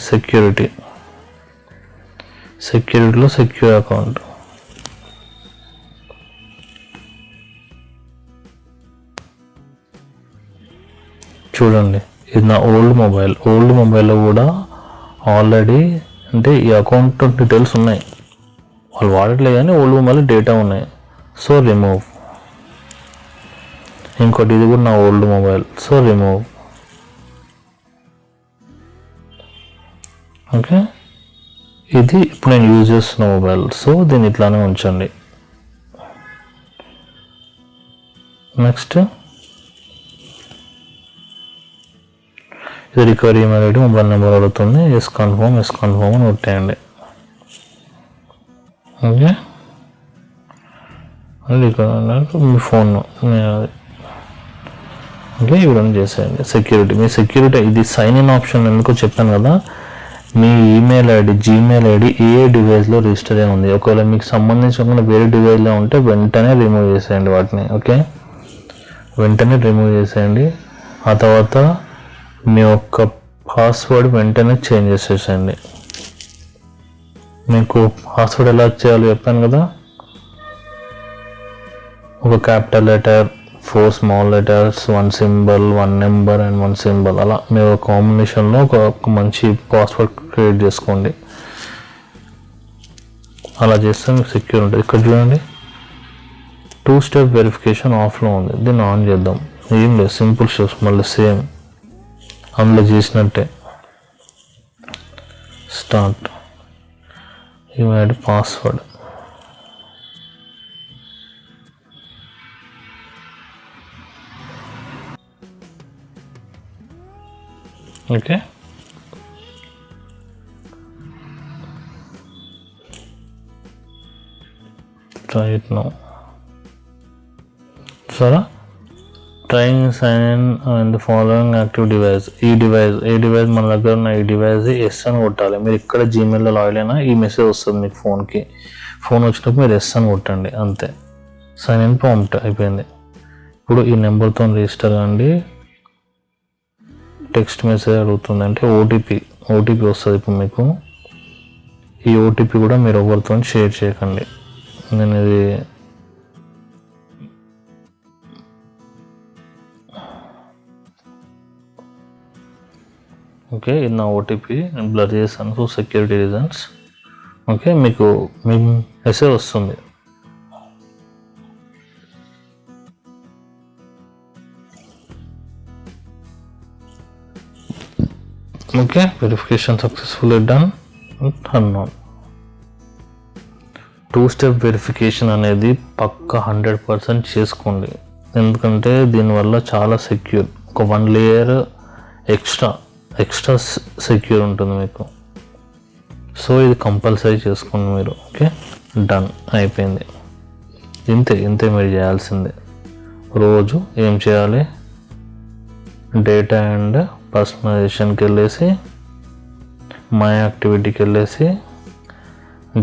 సెక్యూరిటీలో సెక్యూర్ అకౌంట్. చూడండి, ఇది నా ఓల్డ్ మొబైల్లో కూడా ఆల్రెడీ అంటే ఈ అకౌంట్ డీటెయిల్స్ ఉన్నాయి, వాళ్ళు వాడట్లేదు కానీ ఓల్డ్ మొబైల్ డేటా ఉన్నాయి. So remove. ఇంకోటి ఇది కూడా నా old mobile, so remove. Okay, ఇది ఇప్పుడు నేను యూజ్ చేస్తున్న మొబైల్, సో దీన్ని ఇట్లానే ఉంచండి. నెక్స్ట్ ఇది recovery email ID, mobile number అడుగుతుంది, ఎస్ కన్ఫర్మ్ అని కొట్టేయండి. ఓకే, అది మీ ఫోన్. ఓకే, ఇవన్నీ చేసేయండి. మీ సెక్యూరిటీ ఇది సైన్ ఇన్ ఆప్షన్ ఎందుకో చెప్పాను కదా, మీ email ID, Gmail ID A డివైస్లో register అయి ఉంది. ఒకవేళ మీకు సంబంధించిన వేరే డివైస్లో ఉంటే వెంటనే రిమూవ్ చేసేయండి వాటిని. ఓకే, వెంటనే రిమూవ్ చేసేయండి. ఆ తర్వాత మీ యొక్క పాస్వర్డ్ వెంటనే చేంజ్ చేసేసేయండి. మీకు పాస్వర్డ్ ఎలా చేయాలో చెప్పాను కదా, ఒక capital letter, 4 small letters, 1 symbol, 1 number and 1 symbol, అలా మీరు కాంబినేషన్లో ఒక మంచి పాస్వర్డ్ క్రియేట్ చేసుకోండి. అలా చేస్తే మీకు సెక్యూర్ ఉంటుంది. ఇక్కడ చూడండి, 2 స్టెప్ వెరిఫికేషన్ ఆఫ్లో ఉంది, దీన్ని ఆన్ చేద్దాం. ఏం లేదు, సింపుల్ స్టెప్స్, మళ్ళీ సేమ్ అందులో చేసినట్టే. Start, email password. Okay, try it now. సరే, trying sign in the following active device. ఏ డివైస్ మన దగ్గర ఉన్న ఈ డివైస్ ఎస్ అని కొట్టాలి. మీరు ఇక్కడ జీమెయిల్లో లాగిన్ అయినా ఈ మెసేజ్ వస్తుంది మీకు ఫోన్కి. ఫోన్ వచ్చినప్పుడు మీరు ఎస్ అని కొట్టండి, అంతే. సైన్ ఇన్ ప్రాంప్ట్ అయిపోయింది. ఇప్పుడు ఈ నెంబర్తో రిజిస్టర్ అండి. టెక్స్ట్ మెసేజ్ అడుగుతుంది, అంటే ఓటీపీ వస్తుంది ఇప్పుడు మీకు. ఈ ఓటీపీ కూడా మీరు ఎవరితో షేర్ చేయకండి. నేను ఇది ఓకే, ఇది నా ఓటీపీ నేను బ్లర్ చేశాను ఫర్ సెక్యూరిటీ రీజన్స్. ఓకే, మీకు మెసేజ్ వస్తుంది. Okay, verification successfully done. Turn on. 2-step verification అనేది పక్కా 100% చేసుకోండి, ఎందుకంటే దీనివల్ల చాలా సెక్యూర్. ఒక 1 లేయర్ ఎక్స్ట్రా సెక్యూర్ ఉంటుంది మీకు. సో ఇది కంపల్సరీ చేసుకోండి మీరు. ఓకే, డన్ అయిపోయింది. ఇంతే మీరు చేయాల్సిందే. రోజు ఏం చేయాలి, డేటా అండ్ పర్సనలైజేషన్కి వెళ్ళేసి మై యాక్టివిటీకి వెళ్ళేసి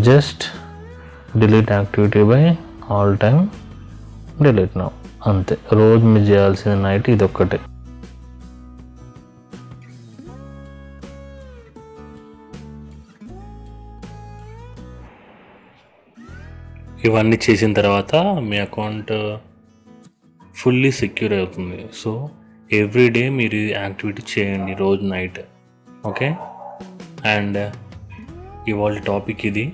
just delete activity by all time delete now. అంతే, రోజు మీరు చేయాల్సిన నైట్ ఇది ఒక్కటే. ఇవన్నీ చేసిన తర్వాత మీ అకౌంట్ ఫుల్లీ సెక్యూర్ అవుతుంది. సో ఎవ్రీడే మీరు ఈ యాక్టివిటీ చేయండి రోజు నైట్. ఓకే, అండ్ ఇవాళ టాపిక్ ఇది.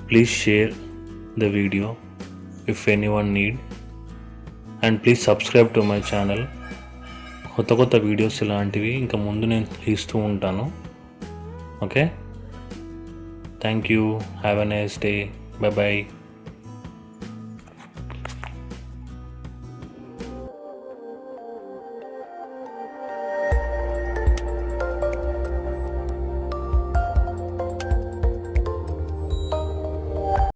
Please share the video if anyone need, and please subscribe to my channel. కొత్త వీడియోస్ ఇలాంటివి ఇంకా ముందు నేను తీస్తూ ఉంటాను. Okay, thank you, have a nice day, bye bye.